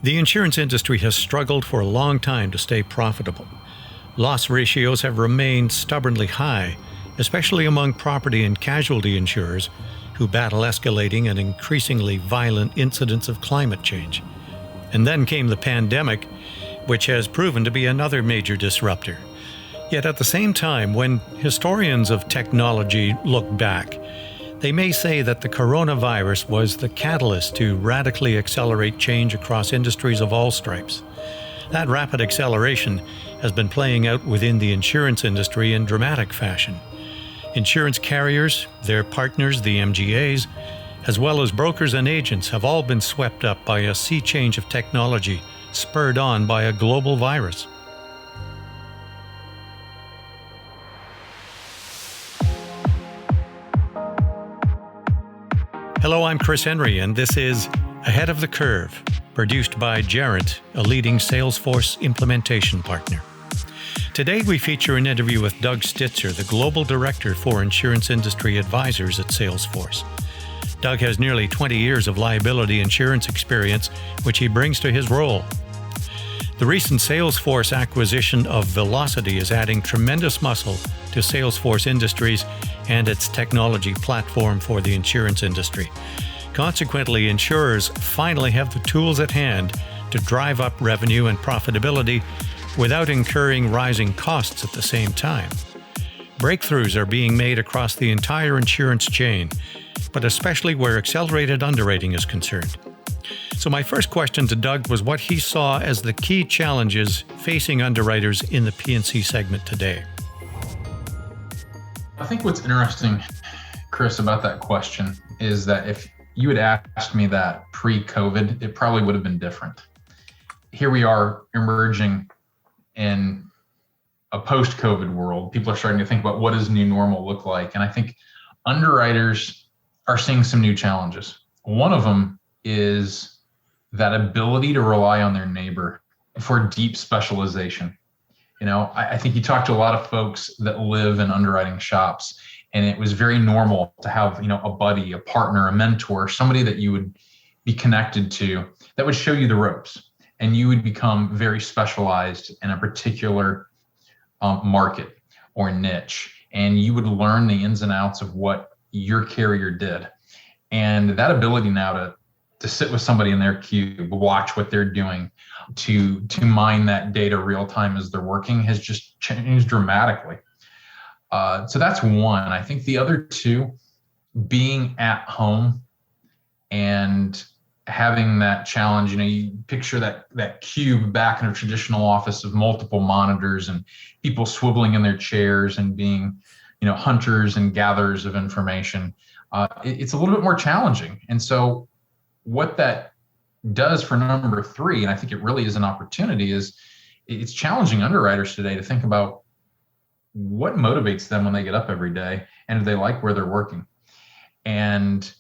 The insurance industry has struggled for a long time to stay profitable. Loss ratios have remained stubbornly high, especially among property and casualty insurers who battle escalating and increasingly violent incidents of climate change. And then came the pandemic, which has proven to be another major disruptor. Yet at the same time, when historians of technology look back, they may say that the coronavirus was the catalyst to radically accelerate change across industries of all stripes. That rapid acceleration has been playing out within the insurance industry in dramatic fashion. Insurance carriers, their partners, the MGAs, as well as brokers and agents have all been swept up by a sea change of technology spurred on by a global virus. Hello, I'm Chris Henry, and this is Ahead of the Curve, produced by Jarrett, a leading Salesforce implementation partner. Today we feature an interview with Doug Stitzer, the Global Director for Insurance Industry Advisors at Salesforce. Doug has nearly 20 years of liability insurance experience, which he brings to his role. The recent Salesforce acquisition of Vlocity is adding tremendous muscle to Salesforce Industries and its technology platform for the insurance industry. Consequently, insurers finally have the tools at hand to drive up revenue and profitability without incurring rising costs at the same time. Breakthroughs are being made across the entire insurance chain, but especially where accelerated underwriting is concerned. So my first question to Doug was what he saw as the key challenges facing underwriters in the P&C segment today. I think what's interesting, Chris, about that question is that if you had asked me that pre-COVID, it probably would have been different. Here we are emerging in a post-COVID world. People are starting to think about what does new normal look like. And I think underwriters are seeing some new challenges. One of them is that ability to rely on their neighbor for deep specialization. You know, I think you talk to a lot of folks that live in underwriting shops, and it was very normal to have, a buddy, a partner, a mentor, somebody that you would be connected to that would show you the ropes, and you would become very specialized in a particular market or niche, and you would learn the ins and outs of what your carrier did. And that ability now to sit with somebody in their cube, watch what they're doing, to mine that data real time as they're working has just changed dramatically. So that's one. I think the other two, being at home and having that challenge, you picture that cube back in a traditional office of multiple monitors and people swiveling in their chairs and being, hunters and gatherers of information. It's a little bit more challenging. And so what that does for number three, and I think it really is an opportunity, is it's challenging underwriters today to think about what motivates them when they get up every day, and do they like where they're working? And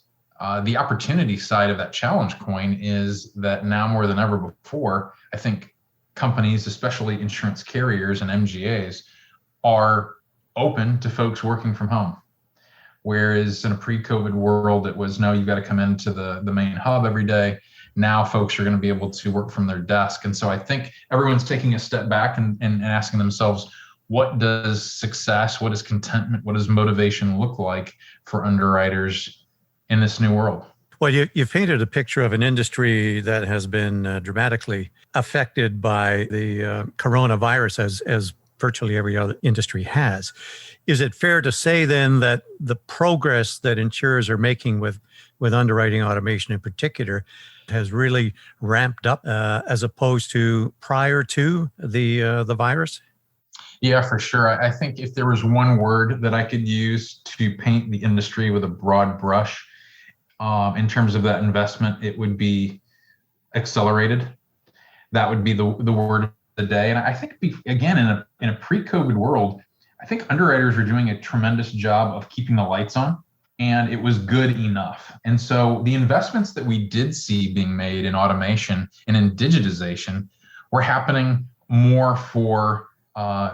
the opportunity side of that challenge coin is that now more than ever before, I think companies, especially insurance carriers and MGAs, are open to folks working from home. Whereas in a pre-COVID world, it was, no, you got to come into the main hub every day. Now folks are going to be able to work from their desk. And so I think everyone's taking a step back and asking themselves, what does success, what does contentment, what does motivation look like for underwriters in this new world? Well, you painted a picture of an industry that has been dramatically affected by the coronavirus as virtually every other industry has. Is it fair to say then that the progress that insurers are making with underwriting automation in particular has really ramped up as opposed to prior to the virus? Yeah, for sure. I think if there was one word that I could use to paint the industry with a broad brush in terms of that investment, it would be accelerated. That would be the word of the day. And I think, again, in a pre-COVID world, I think underwriters are doing a tremendous job of keeping the lights on, and it was good enough. And so the investments that we did see being made in automation and in digitization were happening more for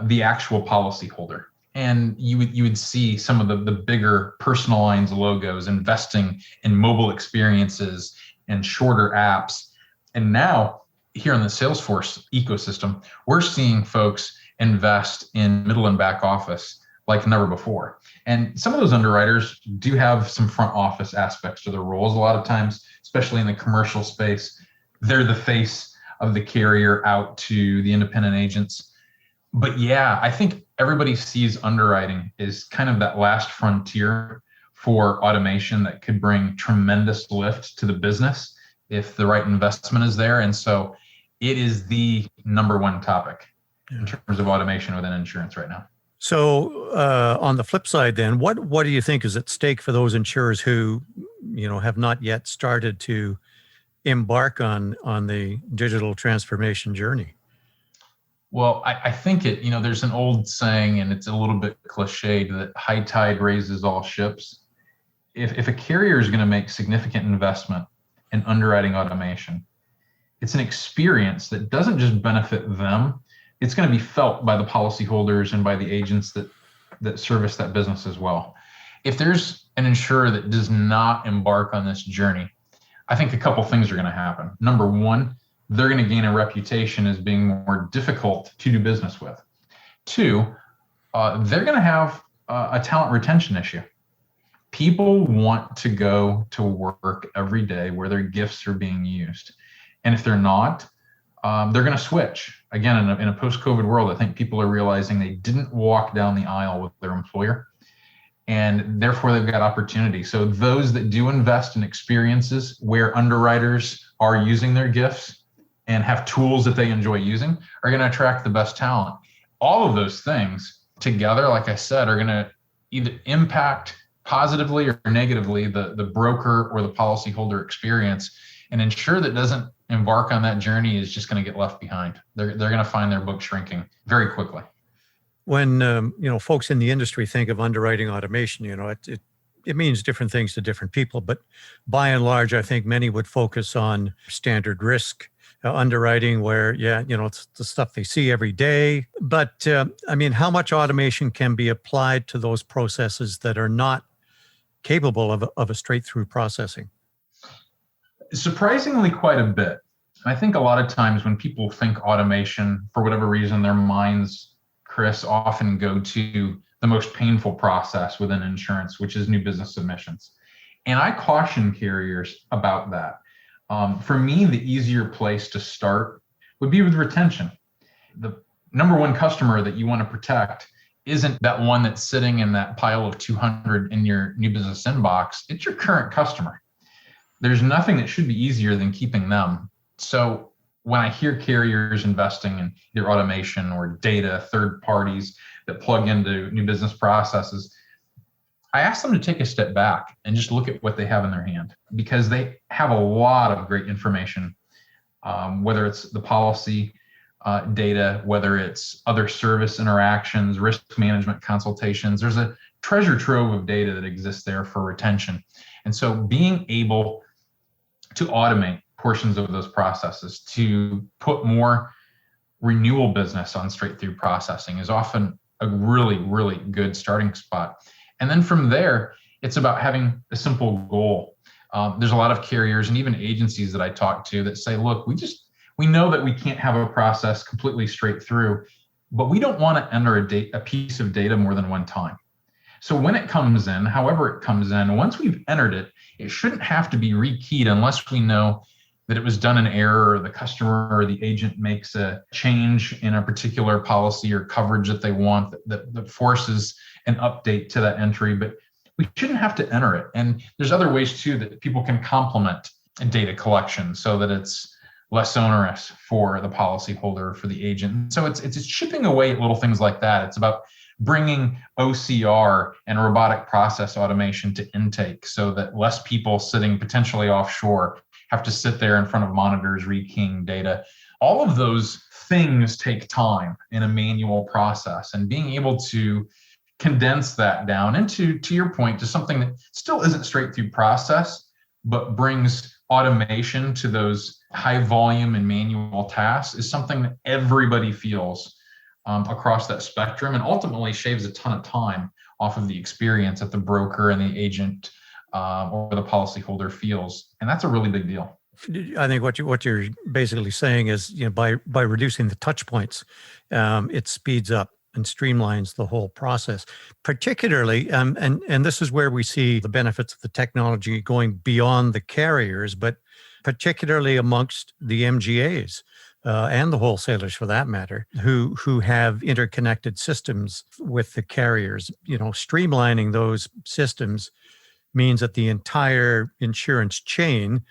the actual policyholder. And you would see some of the bigger personal lines logos investing in mobile experiences and shorter apps. And now here in the Salesforce ecosystem, we're seeing folks invest in middle and back office like never before. And some of those underwriters do have some front office aspects to their roles. A lot of times, especially in the commercial space, they're the face of the carrier out to the independent agents. But yeah, I think everybody sees underwriting as kind of that last frontier for automation that could bring tremendous lift to the business if the right investment is there. And so it is the number one topic in terms of automation within insurance right now. So on the flip side, then, what do you think is at stake for those insurers who, have not yet started to embark on the digital transformation journey? Well, I think there's an old saying, and it's a little bit cliched, that high tide raises all ships. If a carrier is going to make significant investment in underwriting automation, it's an experience that doesn't just benefit them. It's going to be felt by the policyholders and by the agents that service that business as well. If there's an insurer that does not embark on this journey, I think a couple things are going to happen. Number one, they're going to gain a reputation as being more difficult to do business with. Two, they're going to have a talent retention issue. People want to go to work every day where their gifts are being used. And if they're not, they're going to switch. Again, in a post-COVID world, I think people are realizing they didn't walk down the aisle with their employer, and therefore they've got opportunity. So those that do invest in experiences where underwriters are using their gifts and have tools that they enjoy using are going to attract the best talent. All of those things together, like I said, are going to either impact positively or negatively the broker or the policyholder experience. And insurer that doesn't embark on that journey is just going to get left behind. They're going to find their book shrinking very quickly. When folks in the industry think of underwriting automation, it means different things to different people. But by and large, I think many would focus on standard risk underwriting, where it's the stuff they see every day. But how much automation can be applied to those processes that are not capable of a straight through processing? Surprisingly, quite a bit. I think a lot of times when people think automation, for whatever reason, their minds, Chris, often go to the most painful process within insurance, which is new business submissions. And I caution carriers about that. For me, the easier place to start would be with retention. The number one customer that you want to protect isn't that one that's sitting in that pile of 200 in your new business inbox. It's your current customer. There's nothing that should be easier than keeping them. So when I hear carriers investing in either automation or data, third parties that plug into new business processes, I ask them to take a step back and just look at what they have in their hand, because they have a lot of great information, whether it's the policy data, whether it's other service interactions, risk management consultations. There's a treasure trove of data that exists there for retention. And so being able to automate portions of those processes, to put more renewal business on straight through processing, is often a really, really good starting spot. And then from there, it's about having a simple goal. There's a lot of carriers and even agencies that I talk to that say, look, we know that we can't have a process completely straight through, but we don't want to enter a piece of data more than one time. So when it comes in, however it comes in, once we've entered it, it shouldn't have to be rekeyed unless we know that it was done in error, or the customer or the agent makes a change in a particular policy or coverage that they want that forces an update to that entry. But we shouldn't have to enter it. And there's other ways too that people can complement data collection so that it's less onerous for the policyholder, for the agent. So it's chipping away at little things like that. It's about bringing OCR and robotic process automation to intake so that less people sitting potentially offshore have to sit there in front of monitors rekeying data. All of those things take time in a manual process, and being able to condense that down into, to your point, to something that still isn't straight through process, but brings automation to those high volume and manual tasks is something that everybody feels across that spectrum, and ultimately shaves a ton of time off of the experience that the broker and the agent or the policyholder feels. And that's a really big deal. I think what you're basically saying is, by reducing the touch points, it speeds up and streamlines the whole process. Particularly, and this is where we see the benefits of the technology going beyond the carriers, but particularly amongst the MGAs. And the wholesalers, for that matter, who have interconnected systems with the carriers. Streamlining those systems means that the entire insurance chain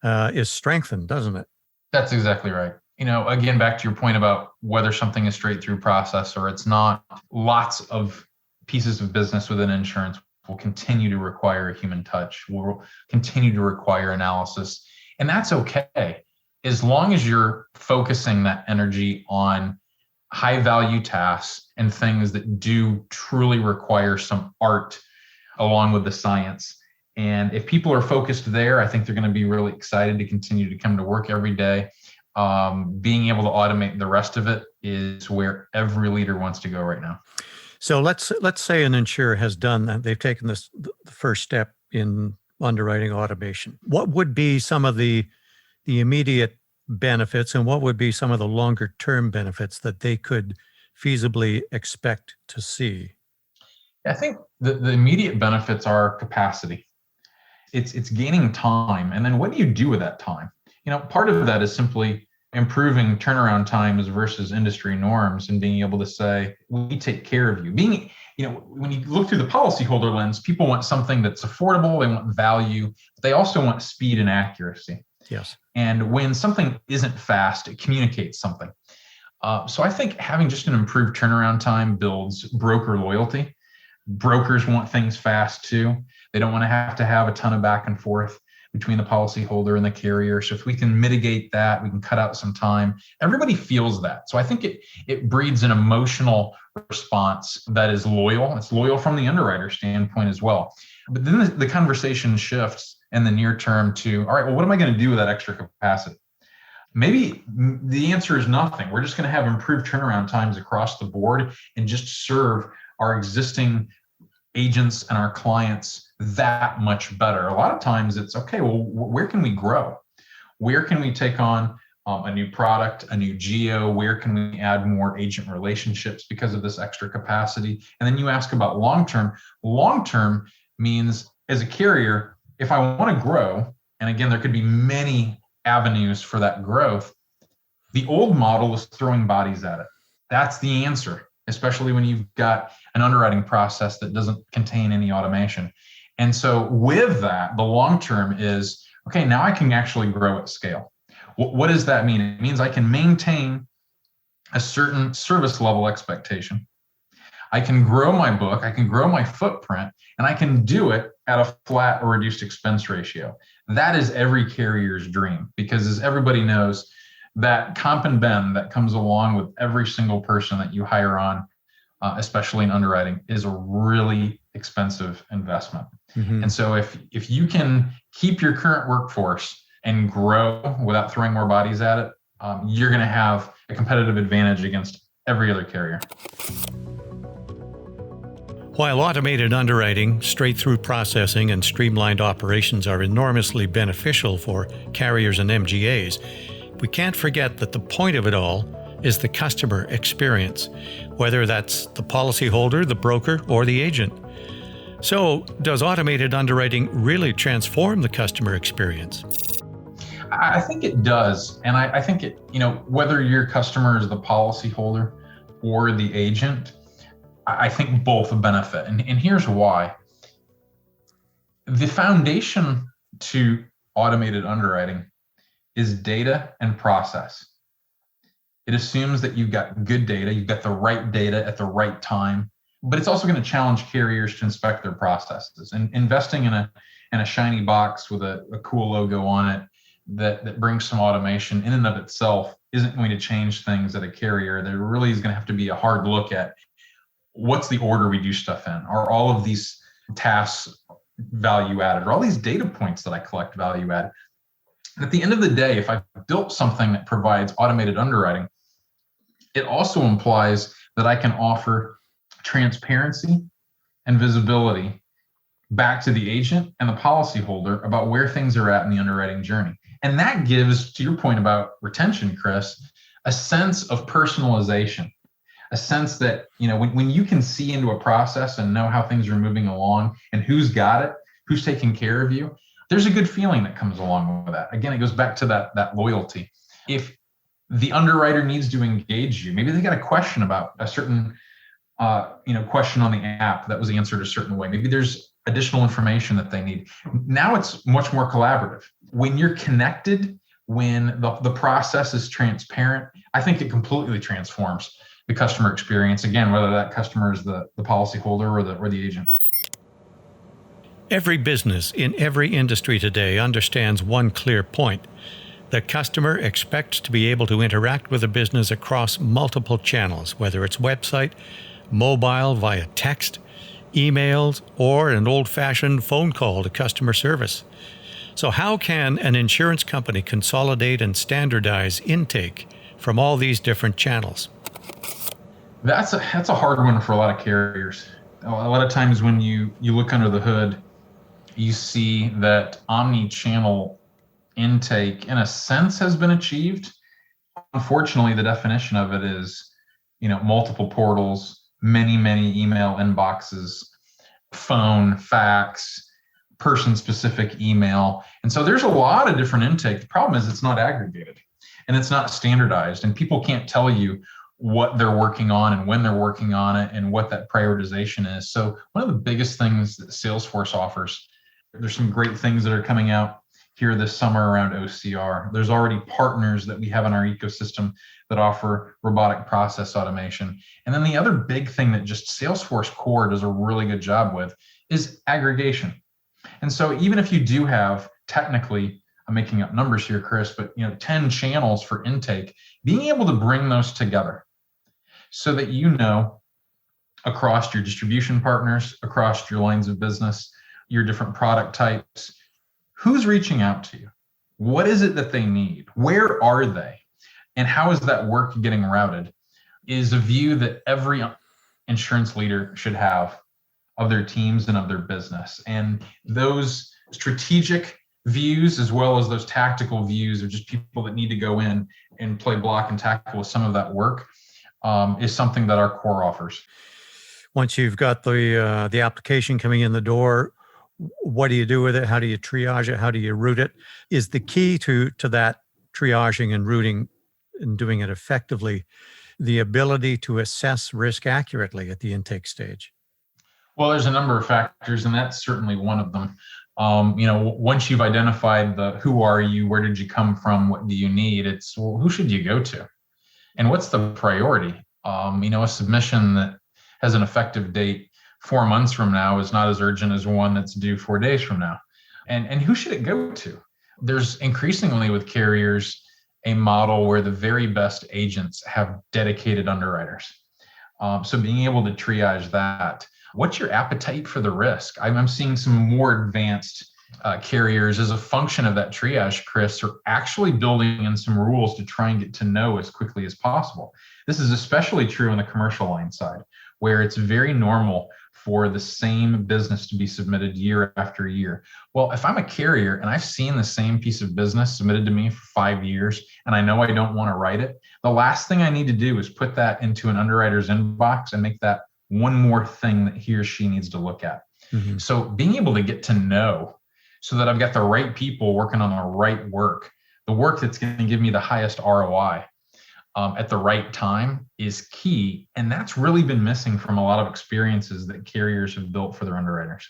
is strengthened, doesn't it? That's exactly right. Again, back to your point about whether something is straight through process or it's not, lots of pieces of business within insurance will continue to require a human touch, will continue to require analysis. And that's okay, as long as you're focusing that energy on high value tasks and things that do truly require some art along with the science. And if people are focused there, I think they're going to be really excited to continue to come to work every day. Being able to automate the rest of it is where every leader wants to go right now. So let's say an insurer has done that. They've taken the first step in underwriting automation. What would be some of the immediate benefits, and what would be some of the longer term benefits that they could feasibly expect to see? I think the immediate benefits are capacity. It's gaining time. And then what do you do with that time? Part of that is simply improving turnaround times versus industry norms and being able to say, we take care of you. When you look through the policyholder lens, people want something that's affordable, they want value, but they also want speed and accuracy. Yes. And when something isn't fast, it communicates something. So I think having just an improved turnaround time builds broker loyalty. Brokers want things fast too. They don't want to have a ton of back and forth between the policyholder and the carrier. So if we can mitigate that, we can cut out some time. Everybody feels that. So I think it breeds an emotional response that is loyal. It's loyal from the underwriter standpoint as well. But then the conversation shifts in the near term to, all right, well, what am I going to do with that extra capacity? Maybe the answer is nothing. We're just going to have improved turnaround times across the board and just serve our existing agents and our clients that much better. A lot of times it's, okay, well, where can we grow? Where can we take on a new product, a new geo? Where can we add more agent relationships because of this extra capacity? And then you ask about long-term. Long-term means, as a carrier, if I want to grow, and again, there could be many avenues for that growth, the old model is throwing bodies at it. That's the answer, especially when you've got an underwriting process that doesn't contain any automation. And so with that, the long-term is, okay, now I can actually grow at scale. What does that mean? It means I can maintain a certain service level expectation. I can grow my book, I can grow my footprint, and I can do it at a flat or reduced expense ratio. That is every carrier's dream, because as everybody knows, that comp and bend that comes along with every single person that you hire on, especially in underwriting, is a really expensive investment. Mm-hmm. And so if you can keep your current workforce and grow without throwing more bodies at it, you're going to have a competitive advantage against every other carrier. While automated underwriting, straight-through processing, and streamlined operations are enormously beneficial for carriers and MGAs, we can't forget that the point of it all is the customer experience, whether that's the policyholder, the broker, or the agent. So, does automated underwriting really transform the customer experience? I think it does. And I think it, whether your customer is the policyholder or the agent, I think both benefit. And here's why. The foundation to automated underwriting is data and process. It assumes that you've got good data, you've got the right data at the right time, but it's also going to challenge carriers to inspect their processes. And investing in a shiny box with a cool logo on it that brings some automation in and of itself isn't going to change things at a carrier. There really is going to have to be a hard look at what's the order we do stuff in. Are all of these tasks value added? Are all these data points that I collect value added? And at the end of the day, if I've built something that provides automated underwriting, it also implies that I can offer transparency and visibility back to the agent and the policyholder about where things are at in the underwriting journey. And that gives, to your point about retention, Chris, a sense of personalization, a sense that, when you can see into a process and know how things are moving along and who's got it, who's taking care of you, there's a good feeling that comes along with that. Again, it goes back to that loyalty. If the underwriter needs to engage you, maybe they got a question about a certain question on the app that was answered a certain way. Maybe there's additional information that they need. Now it's much more collaborative. When you're connected, when the process is transparent, I think it completely transforms the customer experience. Again, whether that customer is the policyholder or the agent. Every business in every industry today understands one clear point. The customer expects to be able to interact with a business across multiple channels, whether it's website, mobile, via text, emails, or an old-fashioned phone call to customer service. So how can an insurance company consolidate and standardize intake from all these different channels? That's a hard one for a lot of carriers. A lot of times when you look under the hood, you see that omni-channel intake, in a sense, has been achieved. Unfortunately, the definition of it is, multiple portals, many email inboxes, phone, fax, person-specific email. And so there's a lot of different intake. The problem is it's not aggregated and it's not standardized, and people can't tell you what they're working on and when they're working on it and what that prioritization is. So one of the biggest things that Salesforce offers, there's some great things that are coming out here this summer around OCR. There's already partners that we have in our ecosystem that offer robotic process automation. And then the other big thing that just Salesforce Core does a really good job with is aggregation. And so even if you do have, technically, I'm making up numbers here, Chris, but 10 channels for intake, being able to bring those together so that across your distribution partners, across your lines of business, your different product types, who's reaching out to you? What is it that they need? Where are they? And how is that work getting routed? Is a view that every insurance leader should have of their teams and of their business. And those strategic views, as well as those tactical views of just people that need to go in and play block and tackle with some of that work, is something that our core offers. Once you've got the application coming in the door, what do you do with it? How do you triage it? How do you route it? Is the key to that triaging and routing and doing it effectively the ability to assess risk accurately at the intake stage? Well, there's a number of factors, and that's certainly one of them. Once you've identified who are you, where did you come from, what do you need, it's, well, who should you go to? And what's the priority? A submission that has an effective date 4 months from now is not as urgent as one that's due 4 days from now. And who should it go to? There's increasingly with carriers a model where the very best agents have dedicated underwriters. So being able to triage that. What's your appetite for the risk? I'm seeing some more advanced carriers, as a function of that triage, Chris, are actually building in some rules to try and get to know as quickly as possible. This is especially true on the commercial line side, where it's very normal for the same business to be submitted year after year. Well, if I'm a carrier and I've seen the same piece of business submitted to me for 5 years and I know I don't want to write it, the last thing I need to do is put that into an underwriter's inbox and make that one more thing that he or she needs to look at. Mm-hmm. So being able to get to know so that I've got the right people working on the right work, the work that's going to give me the highest ROI at the right time is key. And that's really been missing from a lot of experiences that carriers have built for their underwriters.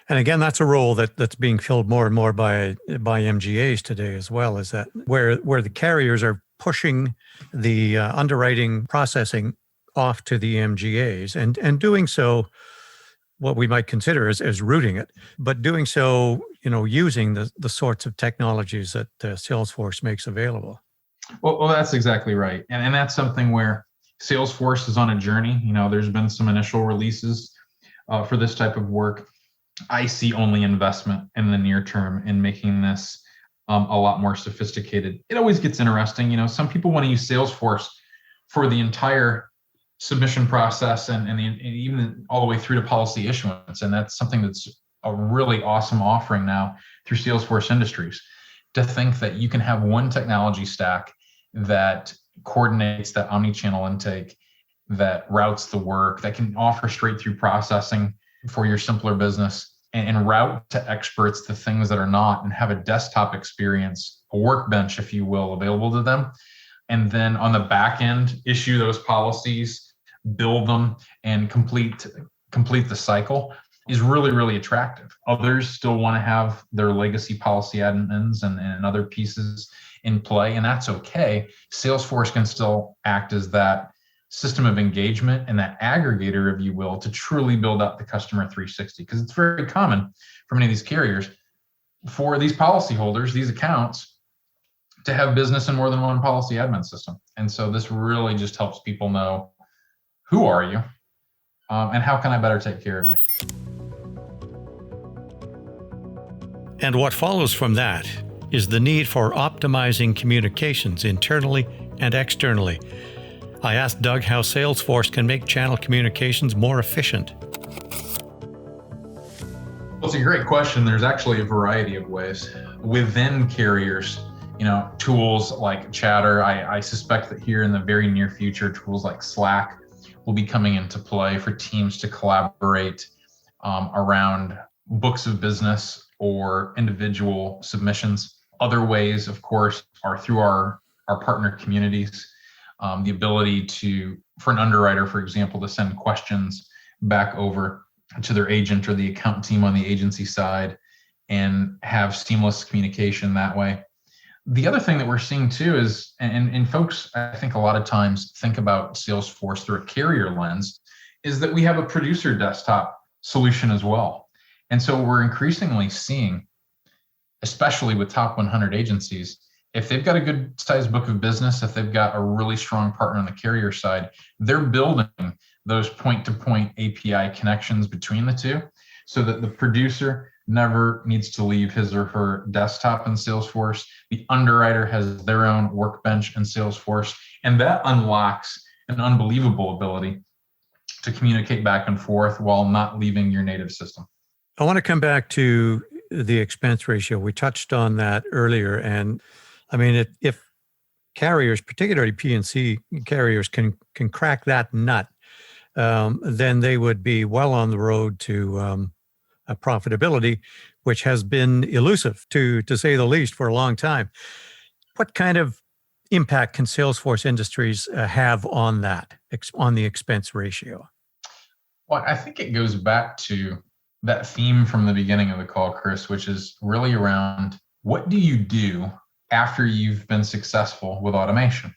And again, that's a role that's being filled more and more by MGAs today as well, is that where the carriers are pushing the underwriting processing off to the MGAs and doing so, what we might consider as routing it, but doing so, using the sorts of technologies that Salesforce makes available. Well, that's exactly right. And that's something where Salesforce is on a journey. There's been some initial releases for this type of work. I see only investment in the near term in making this a lot more sophisticated. It always gets interesting. Some people want to use Salesforce for the entire submission process and even all the way through to policy issuance. And that's something that's a really awesome offering now through Salesforce Industries. to think that you can have one technology stack that coordinates that omni-channel intake, that routes the work, that can offer straight through processing for your simpler business, and route to experts the things that are not, and have a desktop experience, a workbench, if you will, available to them. And then on the back end, issue those policies, build them, and complete the cycle is really, really attractive. Others still want to have their legacy policy admins and other pieces in play, and that's okay. Salesforce can still act as that system of engagement and that aggregator, if you will, to truly build out the customer 360. Because it's very common for many of these carriers, for these policyholders, these accounts, to have business in more than one policy admin system. And so this really just helps people know, who are you, and how can I better take care of you? And what follows from that is the need for optimizing communications internally and externally. I asked Doug how Salesforce can make channel communications more efficient. Well, it's a great question. There's actually a variety of ways within carriers. Tools like Chatter. I suspect that here in the very near future, tools like Slack will be coming into play for teams to collaborate around books of business or individual submissions. Other ways, of course, are through our partner communities. The ability for an underwriter, for example, to send questions back over to their agent or the account team on the agency side and have seamless communication that way. The other thing that we're seeing too is, and folks, I think a lot of times think about Salesforce through a carrier lens, is that we have a producer desktop solution as well. And so we're increasingly seeing, especially with top 100 agencies, if they've got a good sized book of business, if they've got a really strong partner on the carrier side, they're building those point-to-point API connections between the two so that the producer never needs to leave his or her desktop in Salesforce. The underwriter has their own workbench in Salesforce, and that unlocks an unbelievable ability to communicate back and forth while not leaving your native system. I want to come back to the expense ratio. We touched on that earlier. And I mean, if carriers, particularly P&C carriers, can crack that nut, then they would be well on the road to profitability, which has been elusive, to say the least, for a long time. What kind of impact can Salesforce Industries have on that, on the expense ratio? Well, I think it goes back to that theme from the beginning of the call, Chris, which is really around, what do you do after you've been successful with automation?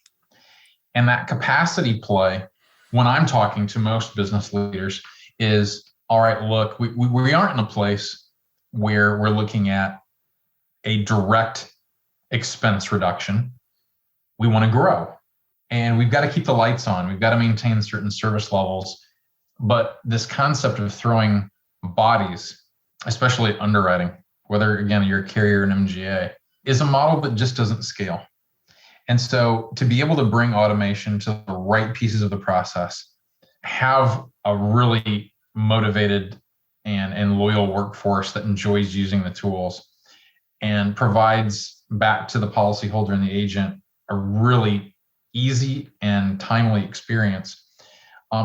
And that capacity play, when I'm talking to most business leaders, is, all right, look, we aren't in a place where we're looking at a direct expense reduction. We want to grow, and we've got to keep the lights on. We've got to maintain certain service levels. But this concept of throwing bodies, especially at underwriting, whether, again, you're a carrier or an MGA, is a model that just doesn't scale. And so to be able to bring automation to the right pieces of the process, have a really motivated and loyal workforce that enjoys using the tools, and provides back to the policyholder and the agent a really easy and timely experience,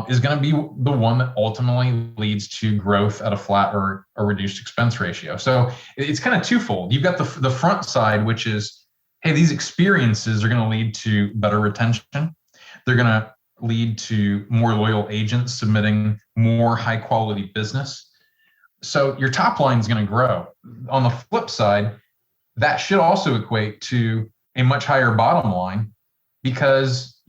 is going to be the one that ultimately leads to growth at a flat or a reduced expense ratio. So it's kind of twofold. You've got the front side, which is, hey, these experiences are going to lead to better retention. They're going to lead to more loyal agents submitting more high quality business. So your top line is going to grow. On the flip side, that should also equate to a much higher bottom line, because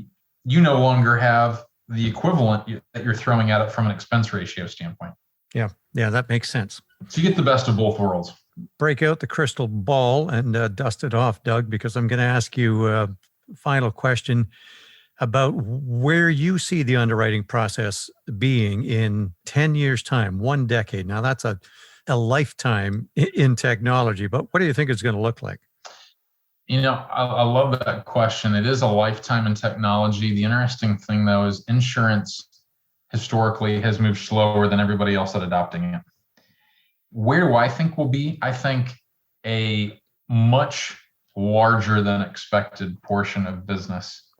you no longer have the equivalent that you're throwing at it from an expense ratio standpoint. Yeah, that makes sense. So you get the best of both worlds. Break out the crystal ball and dust it off, Doug, because I'm going to ask you a final question about where you see the underwriting process being in 10 years' time, 1 decade. Now, that's a lifetime in technology, but what do you think it's going to look like? I love that question. It is a lifetime in technology. The interesting thing, though, is insurance historically has moved slower than everybody else at adopting it. Where do I think we'll be? I think a much larger than expected portion of business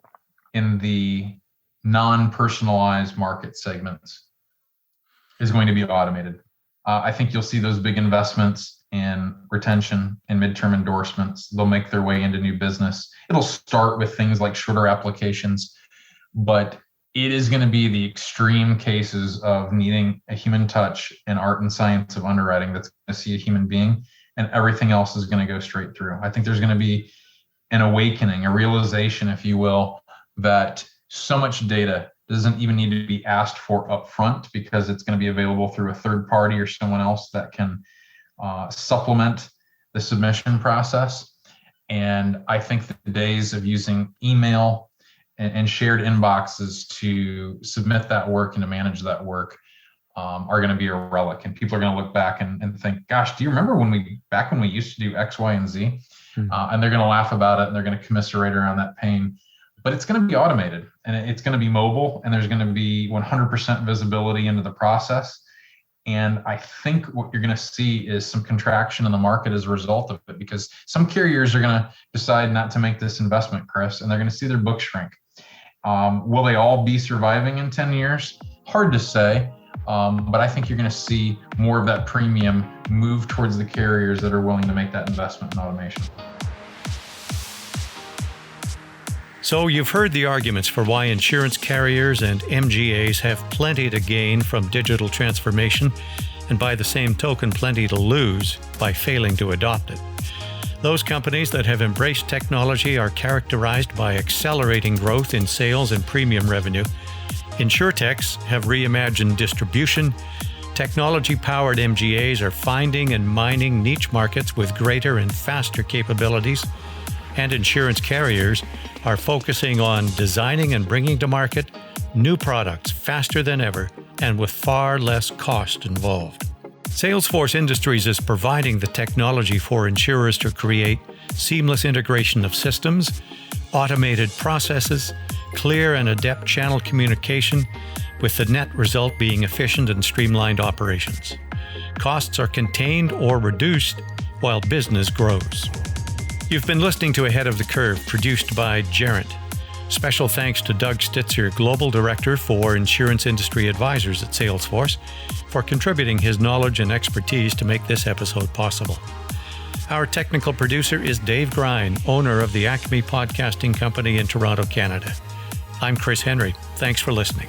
in the non-personalized market segments is going to be automated. I think you'll see those big investments in retention and midterm endorsements. They'll make their way into new business. It'll start with things like shorter applications, but it is going to be the extreme cases of needing a human touch and art and science of underwriting that's going to see a human being, and everything else is going to go straight through. I think there's going to be an awakening, a realization, if you will, that so much data doesn't even need to be asked for upfront because it's going to be available through a third party or someone else that can supplement the submission process. And I think the days of using email and shared inboxes to submit that work and to manage that work are going to be a relic. And people are going to look back and think, gosh, do you remember when we used to do X, Y, and Z? And they're going to laugh about it and they're going to commiserate around that pain. But it's going to be automated and it's going to be mobile, and there's going to be 100% visibility into the process. And I think what you're going to see is some contraction in the market as a result of it, because some carriers are going to decide not to make this investment, Chris, and they're going to see their book shrink. Will they all be surviving in 10 years? Hard to say, but I think you're going to see more of that premium move towards the carriers that are willing to make that investment in automation. So you've heard the arguments for why insurance carriers and MGAs have plenty to gain from digital transformation, and by the same token, plenty to lose by failing to adopt it. Those companies that have embraced technology are characterized by accelerating growth in sales and premium revenue. Insurtechs have reimagined distribution. Technology-powered MGAs are finding and mining niche markets with greater and faster capabilities. And insurance carriers are focusing on designing and bringing to market new products faster than ever and with far less cost involved. Salesforce Industries is providing the technology for insurers to create seamless integration of systems, automated processes, clear and adept channel communication, with the net result being efficient and streamlined operations. Costs are contained or reduced while business grows. You've been listening to Ahead of the Curve, produced by Gerent. Special thanks to Doug Stitzer, Global Director for Insurance Industry Advisors at Salesforce, for contributing his knowledge and expertise to make this episode possible. Our technical producer is Dave Grine, owner of the Acme Podcasting Company in Toronto, Canada. I'm Chris Henry. Thanks for listening.